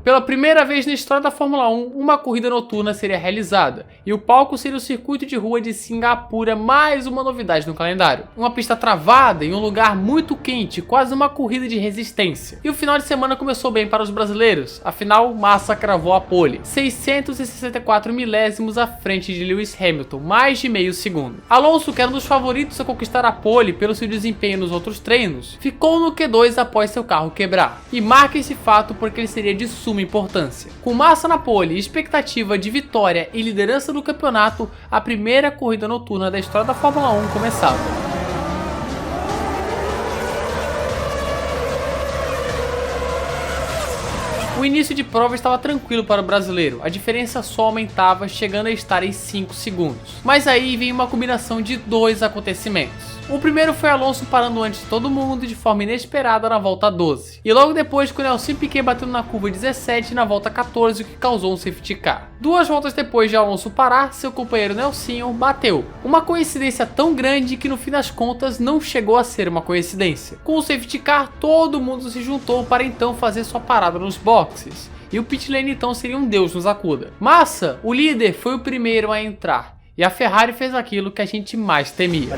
Pela primeira vez na história da Fórmula 1, uma corrida noturna seria realizada, e o palco seria o circuito de rua de Singapura, mais uma novidade no calendário. Uma pista travada em um lugar muito quente, quase uma corrida de resistência. E o final de semana começou bem para os brasileiros, afinal Massa cravou a pole, 664 milésimos à frente de Lewis Hamilton, mais de meio segundo. Alonso, que era um dos favoritos a conquistar a pole pelo seu desempenho nos outros treinos, ficou no Q2 após seu carro quebrar. E marca esse fato porque ele seria de suma importância. Com Massa na pole e expectativa de vitória e liderança do campeonato, a primeira corrida noturna da história da Fórmula 1 começava. O início de prova estava tranquilo para o brasileiro, a diferença só aumentava, chegando a estar em 5 segundos. Mas aí vem uma combinação de 2 acontecimentos. O primeiro foi Alonso parando antes de todo mundo de forma inesperada na volta 12. E logo depois com o Nelson Piquet batendo na curva 17 na volta 14, o que causou um safety car. 2 voltas depois de Alonso parar, seu companheiro Nelsinho bateu. Uma coincidência tão grande que no fim das contas não chegou a ser uma coincidência. Com o safety car, todo mundo se juntou para então fazer sua parada nos boxes. E o pit lane então seria um Deus nos acuda. Massa, o líder, foi o primeiro a entrar. E a Ferrari fez aquilo que a gente mais temia.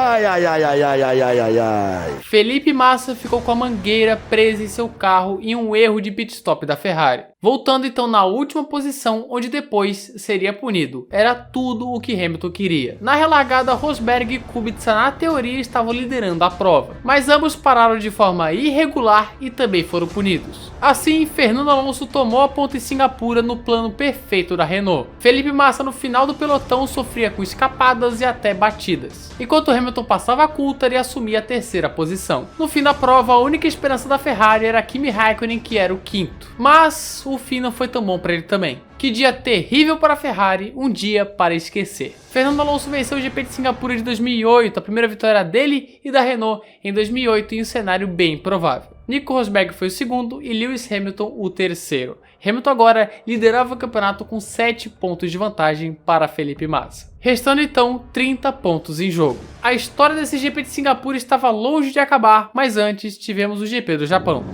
Ai, ai, ai, ai, ai, ai, ai, ai, ai. Felipe Massa ficou com a mangueira presa em seu carro em um erro de pit stop da Ferrari. Voltando então na última posição, onde depois seria punido. Era tudo o que Hamilton queria. Na relargada, Rosberg e Kubica na teoria estavam liderando a prova, mas ambos pararam de forma irregular e também foram punidos. Assim, Fernando Alonso tomou a ponta em Singapura no plano perfeito da Renault. Felipe Massa no final do pelotão sofria com escapadas e até batidas, enquanto Hamilton passava a Coulthard e assumia a terceira posição. No fim da prova, a única esperança da Ferrari era Kimi Raikkonen, que era o 5º. Mas o fim não foi tão bom para ele também. Que dia terrível para a Ferrari, um dia para esquecer. Fernando Alonso venceu o GP de Singapura de 2008, a primeira vitória dele e da Renault em 2008 em um cenário bem provável. Nico Rosberg foi o 2º e Lewis Hamilton o 3º. Hamilton agora liderava o campeonato com 7 pontos de vantagem para Felipe Massa. Restando então 30 pontos em jogo. A história desse GP de Singapura estava longe de acabar, mas antes tivemos o GP do Japão.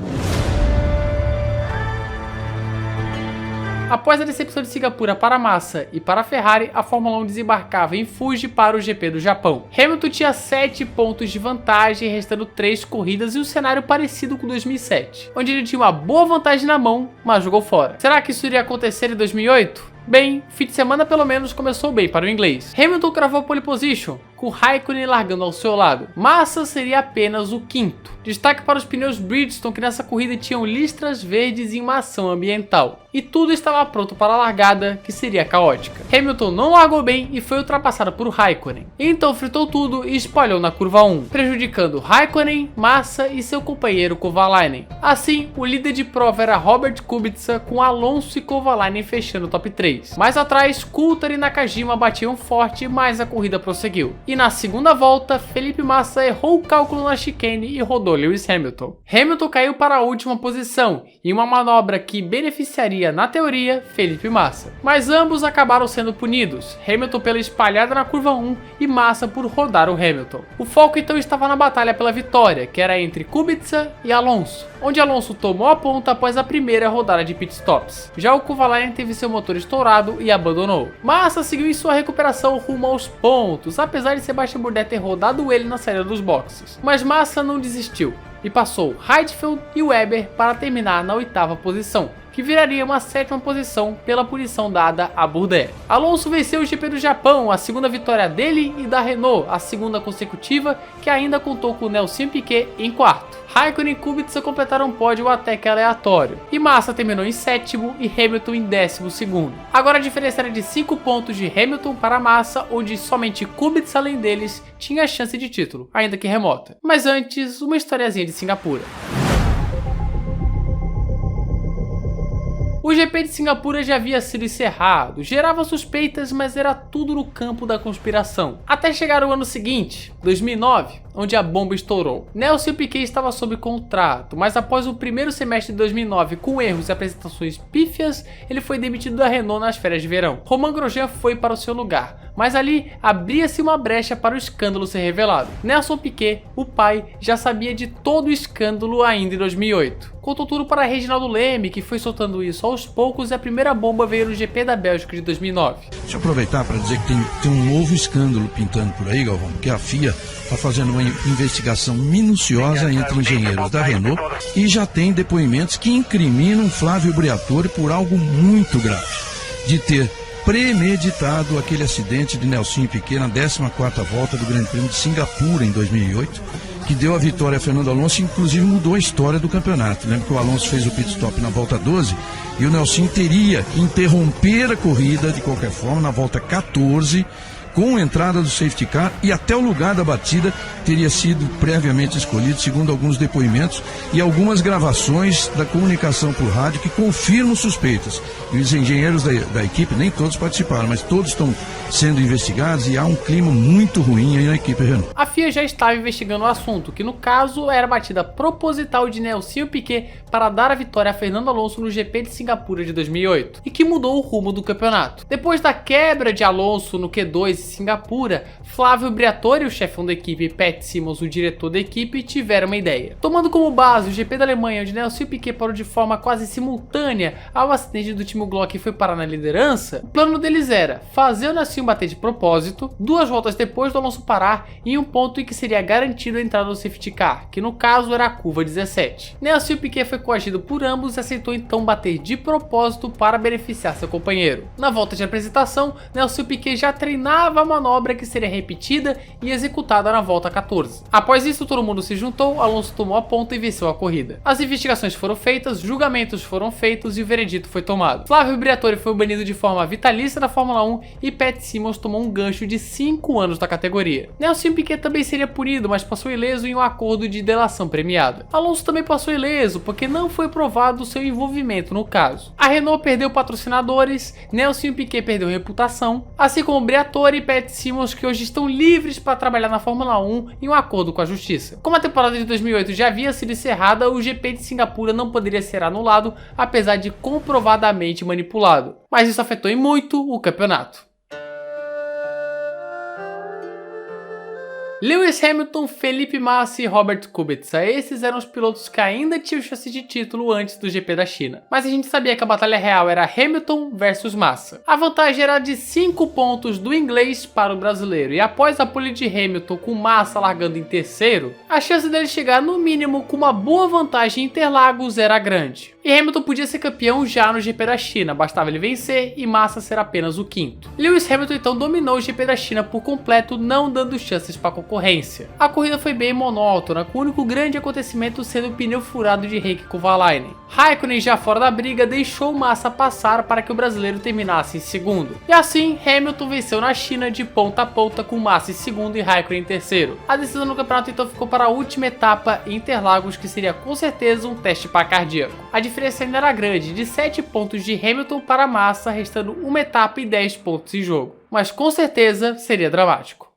Após a decepção de Singapura para a Massa e para a Ferrari, a Fórmula 1 desembarcava em Fuji para o GP do Japão. Hamilton tinha 7 pontos de vantagem, restando 3 corridas e um cenário parecido com 2007, onde ele tinha uma boa vantagem na mão, mas jogou fora. Será que isso iria acontecer em 2008? Bem, fim de semana pelo menos começou bem para o inglês. Hamilton cravou pole position, com Raikkonen largando ao seu lado. Massa seria apenas o quinto. Destaque para os pneus Bridgestone, que nessa corrida tinham listras verdes e uma ação ambiental. E tudo estava pronto para a largada, que seria caótica. Hamilton não largou bem e foi ultrapassado por Raikkonen. Então fritou tudo e espalhou na curva 1, prejudicando Raikkonen, Massa e seu companheiro Kovalainen. Assim, o líder de prova era Robert Kubica, com Alonso e Kovalainen fechando o top 3. Mais atrás, Coulthard e Nakajima batiam forte, mas a corrida prosseguiu. E na segunda volta, Felipe Massa errou o cálculo na chicane e rodou Lewis Hamilton. Hamilton caiu para a última posição, em uma manobra que beneficiaria, na teoria, Felipe Massa. Mas ambos acabaram sendo punidos, Hamilton pela espalhada na curva 1 e Massa por rodar o Hamilton. O foco então estava na batalha pela vitória, que era entre Kubica e Alonso, onde Alonso tomou a ponta após a primeira rodada de pitstops. Já o Kovalainen teve seu motor estourado e abandonou. Massa seguiu em sua recuperação rumo aos pontos, apesar de Sebastian Bourdais ter rodado ele na saída dos boxes. Mas Massa não desistiu e passou Heidfeld e Webber para terminar na 8ª posição, que viraria uma 7ª posição pela punição dada a Bourdais. Alonso venceu o GP do Japão, a segunda vitória dele e da Renault, a segunda consecutiva, que ainda contou com Nelson Piquet em quarto. Raikkonen e Kubica completaram um pódio até que aleatório, e Massa terminou em 7º e Hamilton em 12º. Agora a diferença era de 5 pontos de Hamilton para Massa, onde somente Kubica, além deles, tinha chance de título, ainda que remota. Mas antes, uma historiazinha de Singapura. O GP de Singapura já havia sido encerrado, gerava suspeitas, mas era tudo no campo da conspiração. Até chegar o ano seguinte, 2009, onde a bomba estourou. Nelson Piquet estava sob contrato, mas após o primeiro semestre de 2009 com erros e apresentações pífias, ele foi demitido da Renault nas férias de verão. Romain Grosjean foi para o seu lugar, mas ali abria-se uma brecha para o escândalo ser revelado. Nelson Piquet, o pai, já sabia de todo o escândalo ainda em 2008. Contou tudo para Reginaldo Leme, que foi soltando isso aos poucos, e a primeira bomba veio no GP da Bélgica de 2009. Deixa eu aproveitar para dizer que tem um novo escândalo pintando por aí, Galvão, porque a FIA está fazendo uma investigação minuciosa entre engenheiros da Renault e já tem depoimentos que incriminam Flávio Briatore por algo muito grave, de ter premeditado aquele acidente de Nelson Piquet na 14ª volta do Grande Prêmio de Singapura em 2008, que deu a vitória a Fernando Alonso e inclusive mudou a história do campeonato. Lembra que o Alonso fez o pit stop na volta 12 e o Nelson teria que interromper a corrida de qualquer forma na volta 14, com a entrada do safety car, e até o lugar da batida teria sido previamente escolhido, segundo alguns depoimentos e algumas gravações da comunicação por rádio que confirmam suspeitas. E os engenheiros da equipe, nem todos participaram, mas todos estão sendo investigados e há um clima muito ruim aí na equipe Renault. A FIA já estava investigando o assunto, que no caso era a batida proposital de Nelson Piquet para dar a vitória a Fernando Alonso no GP de Singapura de 2008, e que mudou o rumo do campeonato. Depois da quebra de Alonso no Q2 Singapura, Flávio Briatore, o chefão da equipe, e Pat Symonds, o diretor da equipe, tiveram uma ideia. Tomando como base o GP da Alemanha, onde Nelson Piquet parou de forma quase simultânea ao acidente do Timo Glock e foi parar na liderança, o plano deles era fazer o Nelson bater de propósito, 2 voltas depois do Alonso parar, em um ponto em que seria garantido a entrada do safety car, que no caso era a curva 17. Nelson Piquet foi coagido por ambos e aceitou então bater de propósito para beneficiar seu companheiro. Na volta de apresentação, Nelson Piquet já treinava a manobra que seria repetida e executada na volta 14. Após isso, todo mundo se juntou, Alonso tomou a ponta e venceu a corrida. As investigações foram feitas, julgamentos foram feitos e o veredito foi tomado. Flávio Briatore foi banido de forma vitalícia da Fórmula 1 e Pat Symonds tomou um gancho de 5 anos da categoria. Nelson Piquet também seria punido, mas passou ileso em um acordo de delação premiada. Alonso também passou ileso, porque não foi provado seu envolvimento no caso. A Renault perdeu patrocinadores, Nelson Piquet perdeu reputação, assim como Briatore e Pat Symonds, que hoje estão livres para trabalhar na Fórmula 1 em um acordo com a justiça. Como a temporada de 2008 já havia sido encerrada, o GP de Singapura não poderia ser anulado, apesar de comprovadamente manipulado. Mas isso afetou em muito o campeonato. Lewis Hamilton, Felipe Massa e Robert Kubica, esses eram os pilotos que ainda tinham chance de título antes do GP da China. Mas a gente sabia que a batalha real era Hamilton versus Massa. A vantagem era de 5 pontos do inglês para o brasileiro, e após a pole de Hamilton com Massa largando em terceiro, a chance dele chegar no mínimo com uma boa vantagem em Interlagos era grande. E Hamilton podia ser campeão já no GP da China, bastava ele vencer e Massa ser apenas o quinto. Lewis Hamilton então dominou o GP da China por completo, não dando chances para a concorrência. A corrida foi bem monótona, com o único grande acontecimento sendo o pneu furado de Heikki Kovalainen. Raikkonen, já fora da briga, deixou Massa passar para que o brasileiro terminasse em segundo. E assim, Hamilton venceu na China de ponta a ponta, com Massa em segundo e Raikkonen em terceiro. A decisão no campeonato então ficou para a última etapa em Interlagos, que seria com certeza um teste para cardíaco. A diferença ainda era grande, de 7 pontos de Hamilton para Massa, restando uma etapa e 10 pontos em jogo. Mas com certeza seria dramático.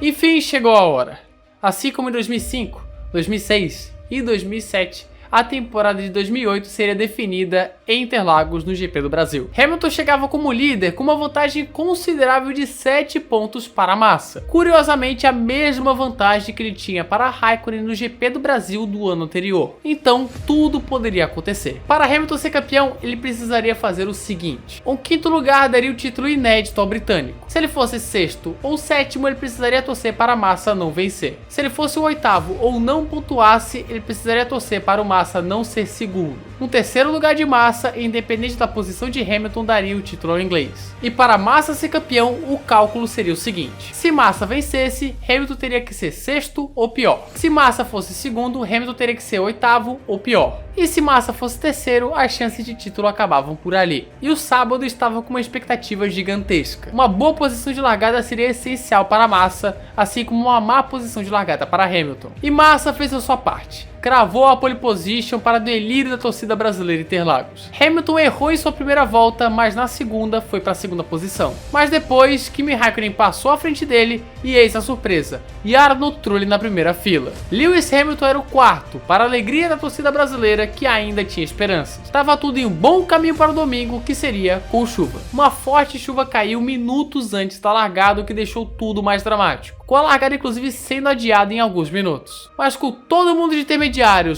Enfim, chegou a hora. Assim como em 2005, 2006 e 2007, a temporada de 2008 seria definida em Interlagos no GP do Brasil. Hamilton chegava como líder com uma vantagem considerável de 7 pontos para Massa. Curiosamente, a mesma vantagem que ele tinha para Raikkonen no GP do Brasil do ano anterior. Então, tudo poderia acontecer. Para Hamilton ser campeão, ele precisaria fazer o seguinte: um quinto lugar daria o título inédito ao britânico. Se ele fosse sexto ou sétimo, ele precisaria torcer para Massa não vencer. Se ele fosse o oitavo ou não pontuasse, ele precisaria torcer para o Massa não ser segundo. Um terceiro lugar de Massa, independente da posição de Hamilton, daria o título ao inglês. E para Massa ser campeão, o cálculo seria o seguinte: se Massa vencesse, Hamilton teria que ser sexto ou pior. Se Massa fosse segundo, Hamilton teria que ser oitavo ou pior. E se Massa fosse terceiro, as chances de título acabavam por ali. E o sábado estava com uma expectativa gigantesca. Uma boa posição de largada seria essencial para Massa, assim como uma má posição de largada para Hamilton. E Massa fez a sua parte. Cravou a pole position para delírio da torcida brasileira em Interlagos. Hamilton errou em sua primeira volta, mas na segunda foi para a segunda posição. Mas depois, Kimi Raikkonen passou à frente dele e eis a surpresa: Jarno Trulli na primeira fila. Lewis Hamilton era o quarto, para a alegria da torcida brasileira que ainda tinha esperanças. Estava tudo em um bom caminho para o domingo, que seria com chuva. Uma forte chuva caiu minutos antes da largada, o que deixou tudo mais dramático, com a largada inclusive sendo adiada em alguns minutos. Mas com todo mundo de intermediários,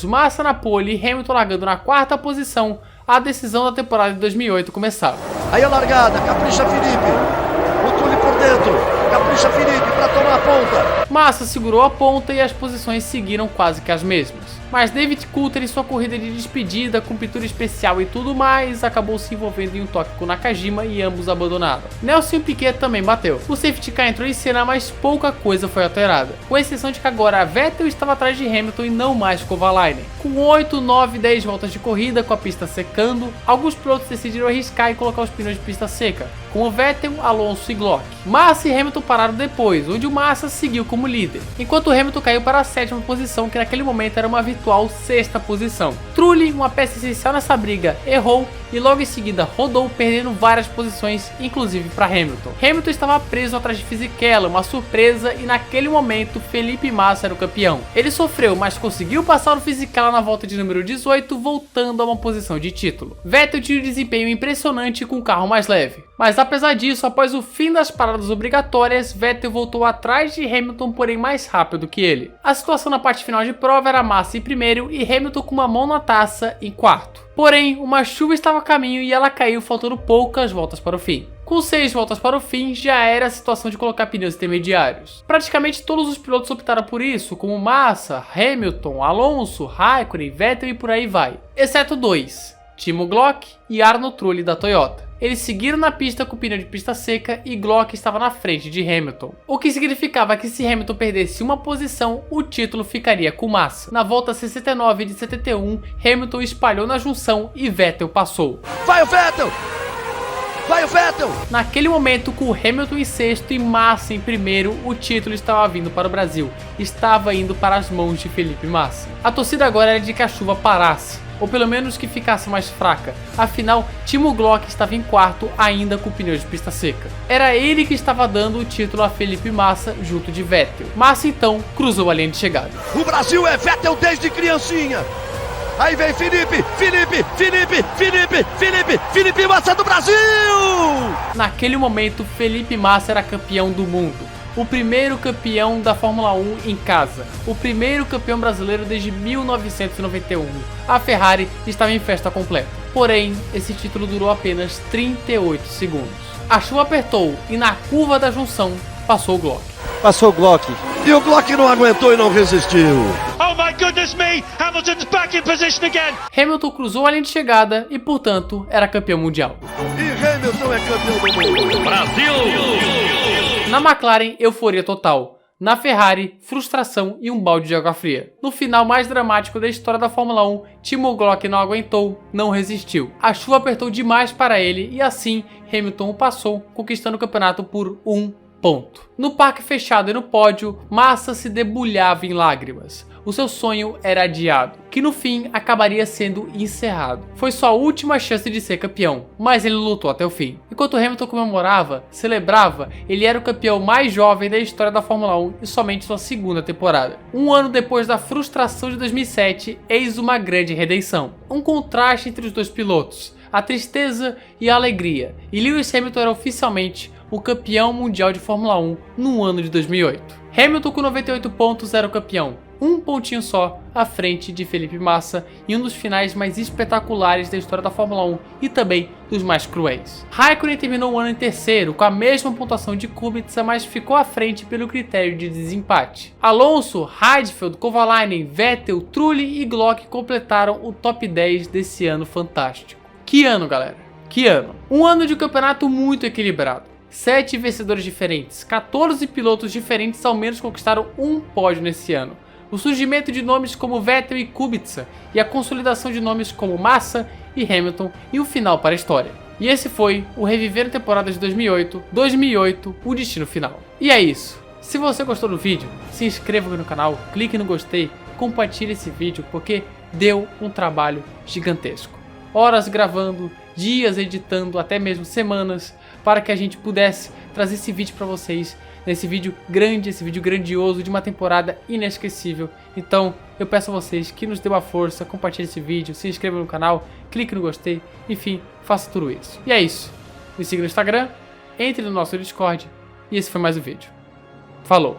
Massa na pole e Hamilton largando na quarta posição, a decisão da temporada de 2008 começava. Aí a largada, capricha Felipe. O Trulli por dentro, capricha Felipe para tomar a ponta. Massa segurou a ponta e as posições seguiram quase que as mesmas. Mas David Coulthard, em sua corrida de despedida, com pintura especial e tudo mais, acabou se envolvendo em um toque com Nakajima e ambos abandonaram. Nelson Piquet também bateu. O safety car entrou em cena, mas pouca coisa foi alterada, com exceção de que agora Vettel estava atrás de Hamilton e não mais Kovalainen. Com 8, 9, 10 voltas de corrida, com a pista secando, alguns pilotos decidiram arriscar e colocar os pneus de pista seca, como Vettel, Alonso e Glock. Massa e Hamilton pararam depois, onde o Massa seguiu como líder, enquanto o Hamilton caiu para a sétima posição, que naquele momento era uma virtual sexta posição. Trulli, uma peça essencial nessa briga, errou e logo em seguida rodou, perdendo várias posições, inclusive para Hamilton. Hamilton estava preso atrás de Fisichella, uma surpresa, e naquele momento Felipe Massa era o campeão. Ele sofreu, mas conseguiu passar o Fisichella na volta de número 18, voltando a uma posição de título. Vettel tinha um desempenho impressionante com o carro mais leve, mas apesar disso, após o fim das paradas obrigatórias, Vettel voltou atrás de Hamilton, porém mais rápido que ele. A situação na parte final de prova era Massa em primeiro e Hamilton com uma mão na taça em quarto. Porém, uma chuva estava a caminho e ela caiu faltando poucas voltas para o fim. Com 6 voltas para o fim, já era a situação de colocar pneus intermediários. Praticamente todos os pilotos optaram por isso, como Massa, Hamilton, Alonso, Raikkonen, Vettel e por aí vai. Exceto dois: Timo Glock e Jarno Trulli da Toyota. Eles seguiram na pista com o pneu de pista seca e Glock estava na frente de Hamilton. O que significava que se Hamilton perdesse uma posição, o título ficaria com Massa. Na volta 69 de 71, Hamilton espalhou na junção e Vettel passou. Vai o Vettel! Vai o Vettel! Naquele momento, com Hamilton em sexto e Massa em primeiro, o título estava vindo para o Brasil. Estava indo para as mãos de Felipe Massa. A torcida agora era de que a chuva parasse, ou pelo menos que ficasse mais fraca. Afinal, Timo Glock estava em quarto, ainda com pneus de pista seca. Era ele que estava dando o título a Felipe Massa junto de Vettel. Massa então cruzou a linha de chegada. O Brasil é Vettel desde criancinha. Aí vem Felipe Massa do Brasil! Naquele momento, Felipe Massa era campeão do mundo. O primeiro campeão da Fórmula 1 em casa. O primeiro campeão brasileiro desde 1991. A Ferrari estava em festa completa. Porém, esse título durou apenas 38 segundos. A chuva apertou e na curva da junção passou o Glock. Passou o Glock. E o Glock não aguentou e não resistiu. Oh my goodness me! Hamilton's back in position again! Hamilton cruzou a linha de chegada e, portanto, era campeão mundial. E Hamilton é campeão do mundo. Brasil! Na McLaren, euforia total. Na Ferrari, frustração e um balde de água fria. No final mais dramático da história da Fórmula 1, Timo Glock não aguentou, não resistiu. A chuva apertou demais para ele e assim Hamilton o passou, conquistando o campeonato por 1 ponto. No parque fechado e no pódio, Massa se debulhava em lágrimas. O seu sonho era adiado, que no fim acabaria sendo encerrado. Foi sua última chance de ser campeão, mas ele lutou até o fim. Enquanto Hamilton comemorava, celebrava, ele era o campeão mais jovem da história da Fórmula 1 e somente sua segunda temporada. Um ano depois da frustração de 2007, eis uma grande redenção. Um contraste entre os dois pilotos, a tristeza e a alegria. E Lewis Hamilton era oficialmente o campeão mundial de Fórmula 1 no ano de 2008. Hamilton com 98 pontos era o campeão, um pontinho só à frente de Felipe Massa em um dos finais mais espetaculares da história da Fórmula 1 e também dos mais cruéis. Raikkonen terminou o ano em terceiro com a mesma pontuação de Kubica, mas ficou à frente pelo critério de desempate. Alonso, Heidfeld, Kovalainen, Vettel, Trulli e Glock completaram o top 10 desse ano fantástico. Que ano, galera? Que ano! Um ano de um campeonato muito equilibrado. 7 vencedores diferentes, 14 pilotos diferentes ao menos conquistaram um pódio nesse ano. O surgimento de nomes como Vettel e Kubica e a consolidação de nomes como Massa e Hamilton e o final para a história. E esse foi o Reviver a temporada de 2008, o destino final. E é isso. Se você gostou do vídeo, se inscreva aqui no canal, clique no gostei, compartilhe esse vídeo porque deu um trabalho gigantesco. Horas gravando, dias editando, até mesmo semanas, para que a gente pudesse trazer esse vídeo para vocês, nesse vídeo grande, esse vídeo grandioso de uma temporada inesquecível. Então eu peço a vocês que nos dê uma força, compartilhe esse vídeo, se inscreva no canal, clique no gostei, enfim, faça tudo isso. E é isso, me siga no Instagram, entre no nosso Discord e esse foi mais um vídeo. Falou!